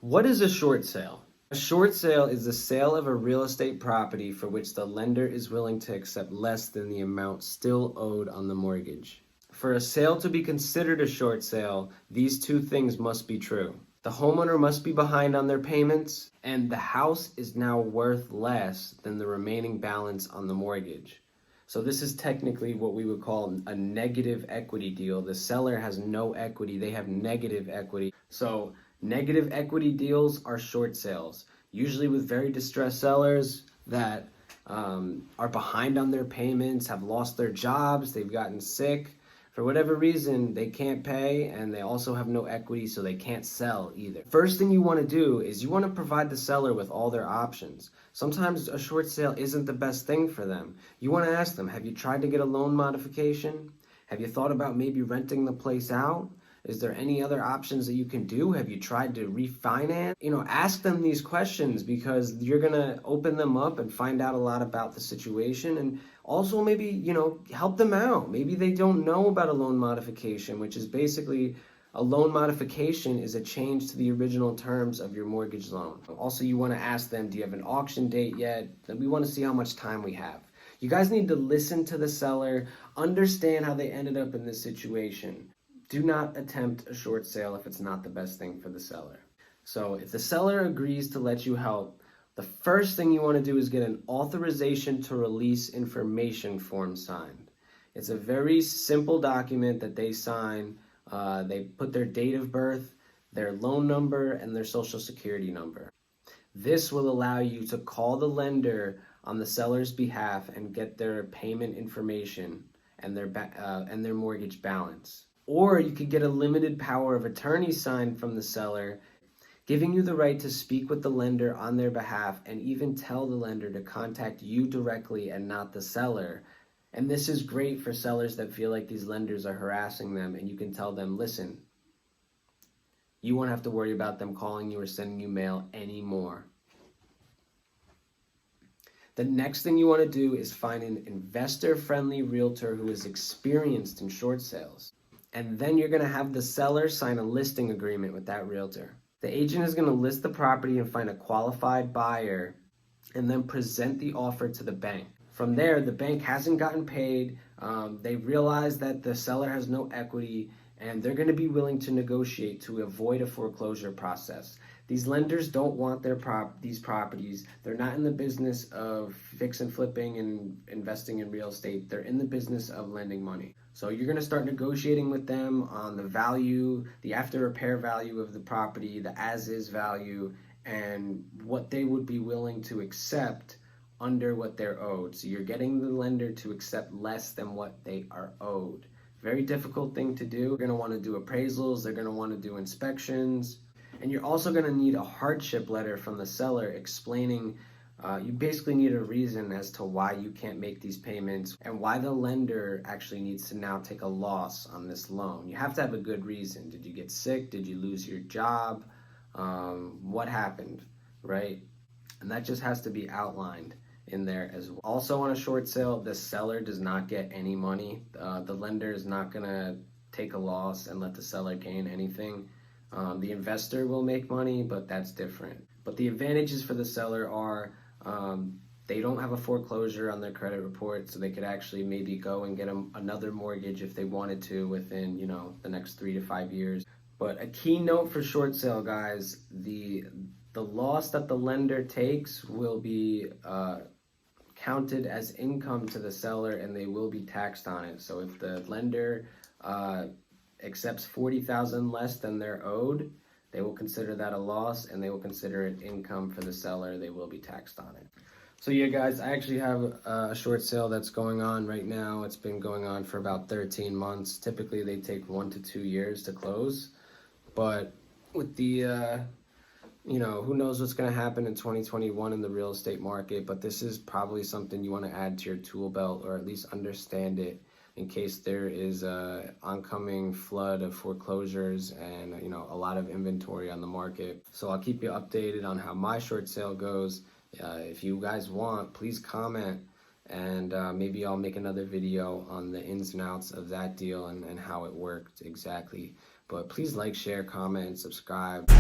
What is a short sale? A short sale is the sale of a real estate property for which the lender is willing to accept less than the amount still owed on the mortgage. For a sale to be considered a short sale, these two things must be true. The homeowner must be behind on their payments, and the house is now worth less than the remaining balance on the mortgage. So this is technically what we would call a negative equity deal. The seller has no equity, they have negative equity. So negative equity deals are short sales, usually with very distressed sellers that are behind on their payments, have lost their jobs, they've gotten sick. For whatever reason, they can't pay, and they also have no equity, so they can't sell either. First thing you want to do is you want to provide the seller with all their options. Sometimes a short sale isn't the best thing for them. You want to ask them, have you tried to get a loan modification? Have you thought about maybe renting the place out? Is there any other options that you can do? Have you tried to refinance? Ask them these questions, because you're going to open them up and find out a lot about the situation, and also maybe, help them out. Maybe they don't know about a loan modification, which is basically a loan modification is a change to the original terms of your mortgage loan. Also, you want to ask them, do you have an auction date yet? We want to see how much time we have. You guys need to listen to the seller, understand how they ended up in this situation. Do not attempt a short sale if it's not the best thing for the seller. So if the seller agrees to let you help, the first thing you want to do is get an authorization to release information form signed. It's a very simple document that they sign. They put their date of birth, their loan number, and their social security number. This will allow you to call the lender on the seller's behalf and get their payment information and their mortgage balance. Or you could get a limited power of attorney signed from the seller, giving you the right to speak with the lender on their behalf and even tell the lender to contact you directly and not the seller. And this is great for sellers that feel like these lenders are harassing them, and you can tell them, listen, you won't have to worry about them calling you or sending you mail anymore. The next thing you want to do is find an investor-friendly realtor who is experienced in short sales. And then you're going to have the seller sign a listing agreement with that realtor. The agent is going to list the property and find a qualified buyer and then present the offer to the bank. From there, the bank hasn't gotten paid. They realize that the seller has no equity, and they're going to be willing to negotiate to avoid a foreclosure process. These lenders don't want these properties. They're not in the business of fix and flipping and investing in real estate. They're in the business of lending money. So you're going to start negotiating with them on the value, the after repair value of the property, the as-is value, and what they would be willing to accept under what they're owed. So you're getting the lender to accept less than what they are owed. Very difficult thing to do. You're going to want to do appraisals. They're going to want to do inspections. And you're also going to need a hardship letter from the seller explaining, you basically need a reason as to why you can't make these payments and why the lender actually needs to now take a loss on this loan. You have to have a good reason. Did you get sick? Did you lose your job? What happened, right? And that just has to be outlined in there as well. Also, on a short sale, the seller does not get any money. The lender is not going to take a loss and let the seller gain anything. The investor will make money, but that's different. But the advantages for the seller are they don't have a foreclosure on their credit report, so they could actually maybe go and get another mortgage if they wanted to within, the next 3 to 5 years. But a key note for short sale, guys, the loss that the lender takes will be counted as income to the seller, and they will be taxed on it. So if the lender accepts $40,000 less than they're owed, they will consider that a loss, and they will consider it income for the seller. They will be taxed on it. So yeah, guys, I actually have a short sale that's going on right now. It's been going on for about 13 months. Typically, they take 1 to 2 years to close. But with the, who knows what's going to happen in 2021 in the real estate market. But this is probably something you want to add to your tool belt, or at least understand it, in case there is a oncoming flood of foreclosures and a lot of inventory on the market. So I'll keep you updated on how my short sale goes. If you guys want, please comment, and maybe I'll make another video on the ins and outs of that deal and how it worked exactly. But please like, share, comment, and subscribe.